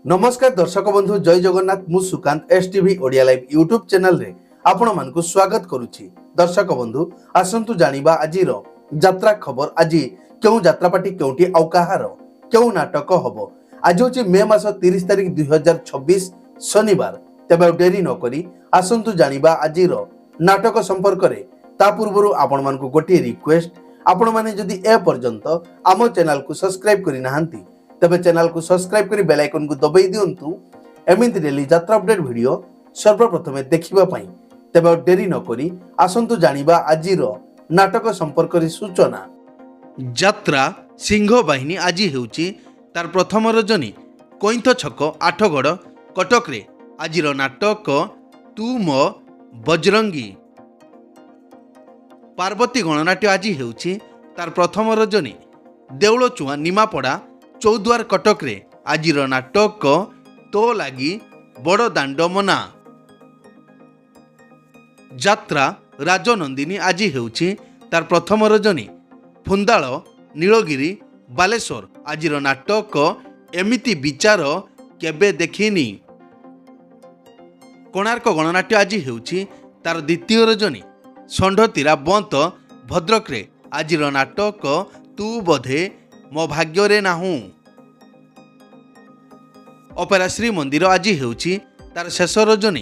नमस्कार दर्शक बंधु जय जगन्नाथ मु Sukant STV Odia live YouTube channel रे आपण मानकु स्वागत करूची। दर्शक बंधु आसंतु जानिबा आजिर यात्रा खबर। आज क्यों यात्रापाटी क्योंटी आउ कहार क्यों नाटक हबो। आज होची मे मास 30 तारिख 2026 शनिवार। तेबे डेरी न करी आसंतु जानिबा आजिर नाटक संपर्क रे। ता पूर्वरु आपण मानकु गोटे रिक्वेस्ट, आपण माने जदि ए पर्यंत आम चैनल को सब्सक्राइब करि नाहंती तबे चैनल को सब्सक्राइब करी बेल आइकन को दबाई दियंतु। एमिति डेली यात्रा अपडेट वीडियो सर्वप्रथमे देखिबा पई। तबे डेरी न करी आसंतु जानिबा आजिर नाटक संपर्क रे सूचना। यात्रा सिंह बाहिनी आज हेउची तार प्रथम रजनी कोइंथ छक आठगड़ कटक रे। आजिर नाटक तू मो बजरंगी। पार्वती गणनाट्य आज हेउची तार प्रथम रजनी देउल चुआ निमापड़ा चौद्वार कटक रे। आजिर नाटक तो लागी बड़ दांड मना। यात्रा राजनंदिनी आज हेउची तार प्रथम रजनी फुंदाल नीलगिरी बालेश्वर। आजिर नाटक एमिति विचार केबे देखिनी। कोणार्क गणनाट्य आज हेउची तार द्वितीय रजनी षंढतीरा बंत भद्रक रे। आजिर नाटक तू बोधे मो भाग्य रे नाहू। अपेरा श्री मंदिर आज हेउची तार शेष रजनी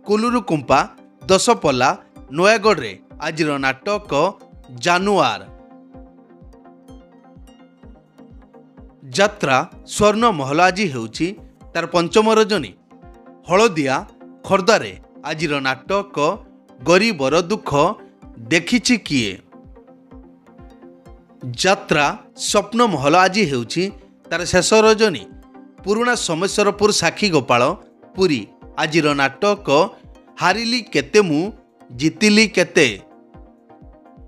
कुलुरु कुंपा दशपल्ला नयागढ़ रे। आजिर नाटक जानुआर। यात्रा स्वर्ण महल आज हेउची तार पंचम रजनी हलदिया खोर्धा रे। आजिर नाटक गरीबर दुख देखिछि किए। यात्रा स्वप्न महल आज हेउची तार शेष रजनी पुराणा सोमेश्वरपुर साक्षी गोपाल पुरी। आजिर नाटक हारिली केते मु जितिली केते।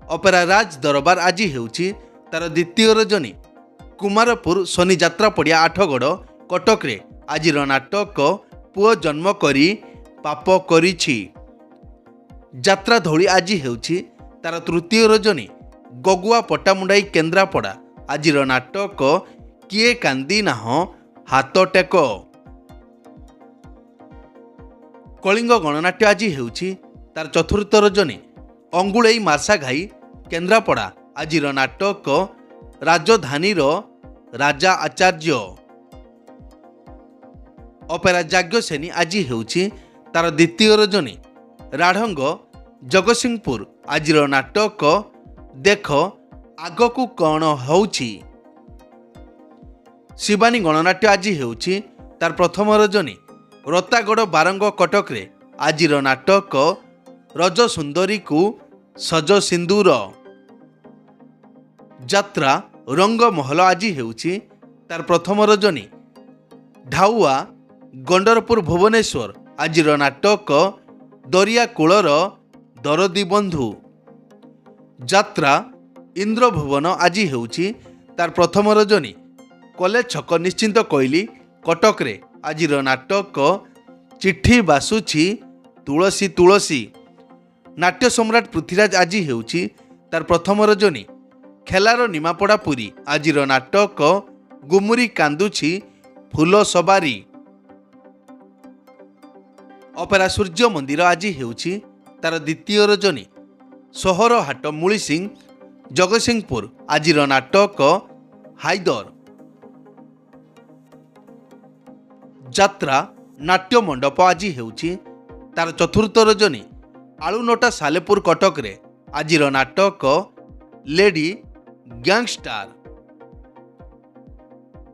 अपेरा राज दरबार आज हेउची तार द्वितीय रजनी कुमारपुर शनि यात्रा पड़िया आठगड़ कटक रे। आजिर नाटक पुओ जन्म करी पाप करिछि। यात्रा धौली आज हेउची तार तृतीय रजनी गगुआ पटामुंडाई केन्द्रापड़ा। आजिर नाटक किए कांदी नाह हाथ टेक। कलिंग गणनाट्य आज हेउची तार चतुर्थ रजनी अंगुलई मार्सा घाई केन्द्रापड़ा। आजिर नाटक राजधानी राजा आचार्य। अपेरा जाग्यसेनी आज हेउची तार द्वितीय रजनी राढ़ंग जगतसिंहपुर। आजिर नाटक देख आगकू कौन होउची। शिवानी गणनाट्य आज हेउची तार प्रथम रजनी रतागड़ बारंग कटक रे। आजिर नाटक रज सुंदरी को सज सिंदूर। यात्रा रंग महल आज हेउची तार प्रथम रजनी ढाउआ गंडरपुर भुवनेश्वर। आजिर नाटक दरिया कूलर दरदी बंधु। यात्रा इंद्र भुवन आज हेउची तार प्रथम रजनी कॉलेज छक निश्चिंत कोइली कटक रे। आजिर नाटक चिट्ठी बासुछि तुलसी तुलसी। नाट्य सम्राट पृथ्वीराज आज हेउची तार प्रथम रजनी खेलार निमापड़ा पुरी। आजिर नाटक गुमुरी कांदुछि फूल सवारी। अपेरा सूर्य मंदिर आज हेउची तार द्वितीय रजनी सहर हाट मूली सिंह जगतसिंहपुर। आजिर नाटक हाइदर। यात्रा नाट्य मंडप आज हेउची तार चतुर्थ रजनी आलुनटा सालेपुर कटक रे। आजिर नाटक लेडी गैंगस्टार।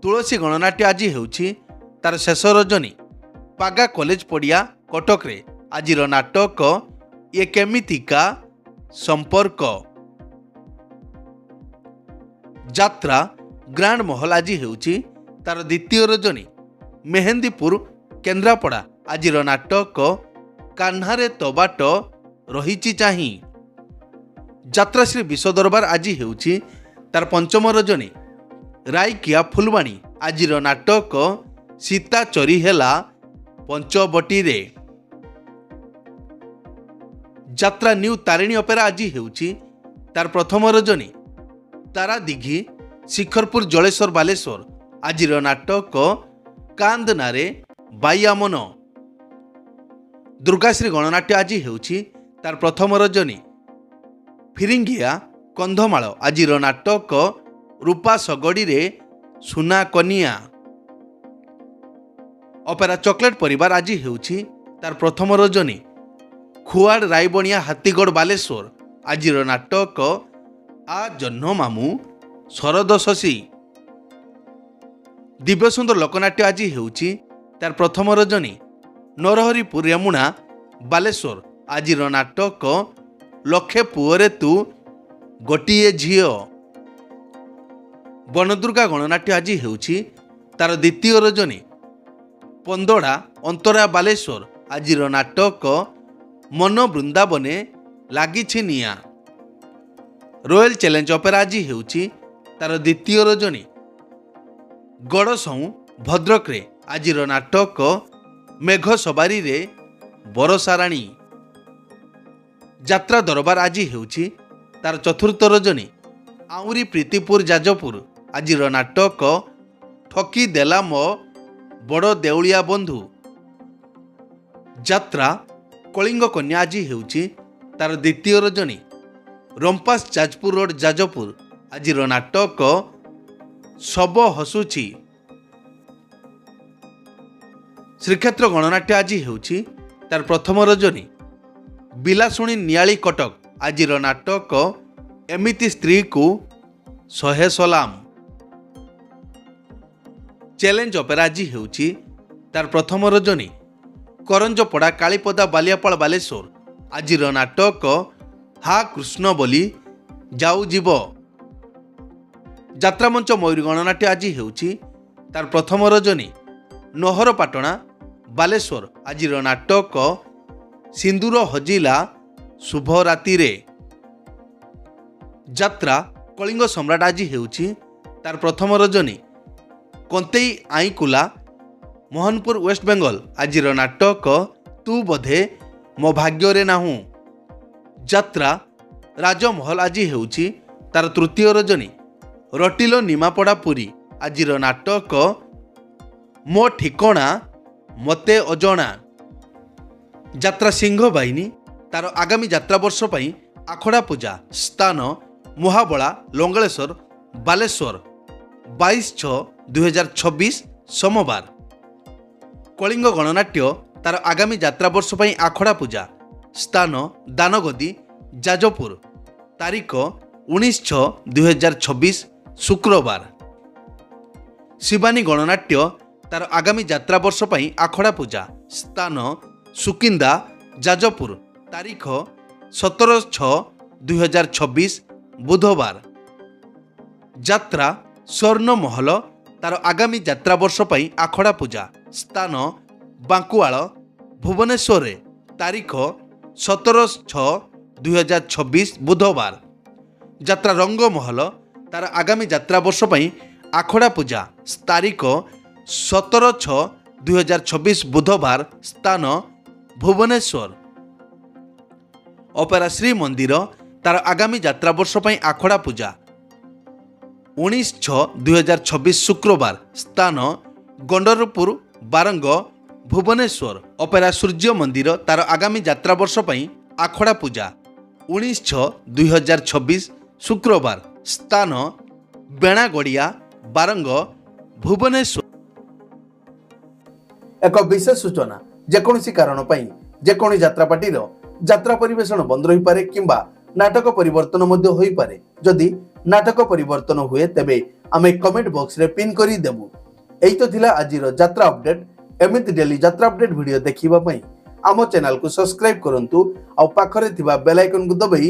तुलसी गणनाट्य आज हेउची तार शेष रजनी पागा कॉलेज पड़िया कटक रे। आजिर नाटक ये केमितिका संपर्क। यात्रा ग्रांड महल आज हेउची तार द्वितीय रजनी मेहेंदीपुर केन्द्रापड़ा। आजिर नाटक कान्हारे तबाट रहिछि चाही। यात्रा श्री विश्व दरबार आज हेउची तार पंचम रजनी रायकिया फुलवाणी। आजिर नाटक सीता चोरी हेला पंचबटी रे। यात्रा न्यू तारिणी अपेरा आज हेउची तार प्रथम रजनी तारा दिघी शिखरपुर जलेश्वर बालेश्वर। आजिर नाटक କାନ୍ଦନାରେ ବାଇଆମନ। ଦୁର୍ଗାଶ୍ରୀ ଗଣନାଟ୍ୟ ଆଜି ହେଉଛି ତାର ପ୍ରଥମ ରଜନୀ। ଫିରିଙ୍ଗିଆ କନ୍ଧମାଳ ଆଜିର ନାଟକ ରୂପା ଶଗଡ଼ିରେ ସୁନା କନିଆ। ଅପେରା ଚକୋଲେଟ୍ ପରିବାର ଆଜି ହେଉଛି ତାର ପ୍ରଥମ ରଜନୀ। ଖୁଆଡ଼ ରାଇବଣିଆ ହାତୀଗଡ଼ ବାଲେଶ୍ୱର ଆଜିର ନାଟକ ଆ ଜହ୍ନ ମାମୁଁ ଶରଦ ଶଶୀ। ଦିବ୍ୟସୁନ୍ଦର ଲୋକନାଟ୍ୟ ଆଜି ହେଉଛି ତାର ପ୍ରଥମ ରଜନୀ। ନରହରିପୁର ରେମୁଣା ବାଲେଶ୍ୱର ଆଜିର ନାଟକ ଲକ୍ଷେ ପୁଅରେ ତୁ ଗୋଟିଏ ଝିଅ। ବନଦୁର୍ଗା ଗଣନାଟ୍ୟ ଆଜି ହେଉଛି ତାର ଦ୍ୱିତୀୟ ରଜନୀ। ପନ୍ଦଡ଼ା ଅନ୍ତରା ବାଲେଶ୍ୱର ଆଜିର ନାଟକ ମନ ବୃନ୍ଦାବନେ ଲାଗିଛି ନିଆଁ। ରୟାଲ ଚ୍ୟାଲେଞ୍ଜ ଅପେରା ଆଜି ହେଉଛି ତାର ଦ୍ୱିତୀୟ ରଜନୀ। ଗଡ଼ସଉଁ ଭଦ୍ରକରେ ଆଜିର ନାଟକ ମେଘ ସବାରିରେ ବରସାରାଣୀ। ଯାତ୍ରା ଦରବାର ଆଜି ହେଉଛି ତାର ଚତୁର୍ଥ ରଜନୀ। ଆଉରି ପ୍ରୀତିପୁର ଯାଜପୁର ଆଜିର ନାଟକ ଠକି ଦେଲା ମୋ ବଡ଼ ଦେଉଳିଆ ବନ୍ଧୁ। ଯାତ୍ରା କଳିଙ୍ଗ କନ୍ୟା ଆଜି ହେଉଛି ତାର ଦ୍ୱିତୀୟ ରଜନୀ। ରମ୍ପାସ ଯାଜପୁର ରୋଡ଼ ଯାଜପୁର ଆଜିର ନାଟକ ଶବ ହସୁଛି। ଶ୍ରୀକ୍ଷେତ୍ର ଗଣନାଟ୍ୟ ଆଜି ହେଉଛି ତାର ପ୍ରଥମ ରଜନୀ। ବିଲାସୁଣୀ ନିଆଳି କଟକ ଆଜିର ନାଟକ ଏମିତି ସ୍ତ୍ରୀକୁ ଶହେ ସଲାମ। ଚ୍ୟାଲେଞ୍ଜ ଅପେରା ଆଜି ହେଉଛି ତାର ପ୍ରଥମ ରଜନୀ। କରଞ୍ଜପଡ଼ା କାଳୀପଦା ବାଲିଆପାଳ ବାଲେଶ୍ୱର ଆଜିର ନାଟକ ହା କୃଷ୍ଣ ବୋଲି ଯାଉ ଯିବ। ଯାତ୍ରାମଞ୍ଚ ମୟୂରୀ ଗଣନାଟ୍ୟ ଆଜି ହେଉଛି ତାର ପ୍ରଥମ ରଜନୀ। ନହରପାଟଣା ବାଲେଶ୍ୱର ଆଜିର ନାଟକ ସିନ୍ଦୁର ହଜିଲା ଶୁଭ ରାତିରେ। ଯାତ୍ରା କଳିଙ୍ଗ ସମ୍ରାଟ ଆଜି ହେଉଛି ତାର ପ୍ରଥମ ରଜନୀ। କନ୍ତେଇ ଆଇଁକୁଲା ମୋହନପୁର ୱେଷ୍ଟବେଙ୍ଗଲ ଆଜିର ନାଟକ ତୁ ବୋଧେ ମୋ ଭାଗ୍ୟରେ ନାହୁଁ। ଯାତ୍ରା ରାଜମହଲ ଆଜି ହେଉଛି ତାର ତୃତୀୟ ରଜନୀ। ରଟିଲ ନିମାପଡ଼ା ପୁରୀ ଆଜିର ନାଟକ ମୋ ଠିକଣା ମୋତେ ଅଜଣା। ଯାତ୍ରା ସିଂହ ବାହିନୀ ତାର ଆଗାମୀ ଯାତ୍ରା ବର୍ଷ ପାଇଁ ଆଖଡ଼ା ପୂଜା ସ୍ଥାନ ମୁହାବଳା ଲଙ୍ଗଳେଶ୍ୱର ବାଲେଶ୍ୱର 22/6/2026 ସୋମବାର। କଳିଙ୍ଗ ଗଣନାଟ୍ୟ ତାର ଆଗାମୀ ଯାତ୍ରା ବର୍ଷ ପାଇଁ ଆଖଡ଼ା ପୂଜା ସ୍ଥାନ ଦାନଗଦି ଯାଜପୁର ତାରିଖ 19/6/2026 ଶୁକ୍ରବାର। ଶିବାନୀ ଗଣନାଟ୍ୟ ତାର ଆଗାମୀ ଯାତ୍ରା ବର୍ଷ ପାଇଁ ଆଖଡ଼ା ପୂଜା ସ୍ଥାନ ସୁକିନ୍ଦା ଯାଜପୁର ତାରିଖ 17/6/2026 ବୁଧବାର। ଯାତ୍ରା ସ୍ୱର୍ଣ୍ଣମହଲ ତାର ଆଗାମୀ ଯାତ୍ରା ବର୍ଷ ପାଇଁ ଆଖଡ଼ା ପୂଜା ସ୍ଥାନ ବାଙ୍କୁଆଳ ଭୁବନେଶ୍ୱରରେ ତାରିଖ 17/6/2026 ବୁଧବାର। ଯାତ୍ରା ରଙ୍ଗମହଲ ତାର ଆଗାମୀ ଯାତ୍ରା ବର୍ଷ ପାଇଁ ଆଖଡ଼ା ପୂଜା ତାରିଖ 17/6/2026 ବୁଧବାର ସ୍ଥାନ ଭୁବନେଶ୍ୱର। ଅପେରା ଶ୍ରୀମନ୍ଦିର ତାର ଆଗାମୀ ଯାତ୍ରା ବର୍ଷ ପାଇଁ ଆଖଡ଼ା ପୂଜା 19/6/2026 ଶୁକ୍ରବାର ସ୍ଥାନ ଗଣ୍ଡରପୁର ବାରଙ୍ଗ ଭୁବନେଶ୍ୱର। ଅପେରା ସୂର୍ଯ୍ୟ ମନ୍ଦିର ତାର ଆଗାମୀ ଯାତ୍ରା ବର୍ଷ ପାଇଁ ଆଖଡ଼ା ପୂଜା 19/6/2026 ଶୁକ୍ରବାର ସ୍ଥାନ ବେଣାଗଡ଼ିଆ ବାରଙ୍ଗ ଭୁବନେଶ୍ୱର। ଏକ ବିଶେଷ ସୂଚନା ଯେକୌଣସି କାରଣ ପାଇଁ ଯେକୌଣସି ଯାତ୍ରାପାର୍ଟିର ଯାତ୍ରା ପରିବେଷଣ ବନ୍ଦ ରହିପାରେ କିମ୍ବା ନାଟକ ପରିବର୍ତ୍ତନ ମଧ୍ୟ ହୋଇପାରେ। ଯଦି ନାଟକ ପରିବର୍ତ୍ତନ ହୁଏ ତେବେ ଆମେ କମେଣ୍ଟ ବକ୍ସରେ ପିନ୍ କରି ଦେବୁ। ଏଇ ତ ଥିଲା ଆଜିର ଯାତ୍ରା ଅପଡେଟ୍। ଏମିତି ଡେଲି ଯାତ୍ରା ଅପଡେଟ୍ ଭିଡ଼ିଓ ଦେଖିବା ପାଇଁ ଆମ ଚ୍ୟାନେଲକୁ ସବସ୍କ୍ରାଇବ୍ କରନ୍ତୁ ଆଉ ପାଖରେ ଥିବା ବେଲ୍ ଆଇକନକୁ ଦବାଇ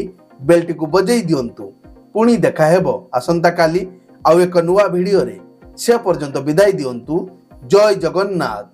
ବେଲଟିକୁ ବଜେଇ ଦିଅନ୍ତୁ। ପୁଣି ଦେଖା ହେବ ଆସନ୍ତାକାଲି ଆଉ ଏକ ନୂଆ ଭିଡ଼ିଓରେ। ସେ ପର୍ଯ୍ୟନ୍ତ ବିଦାୟ ଦିଅନ୍ତୁ। ଜୟ ଜଗନ୍ନାଥ।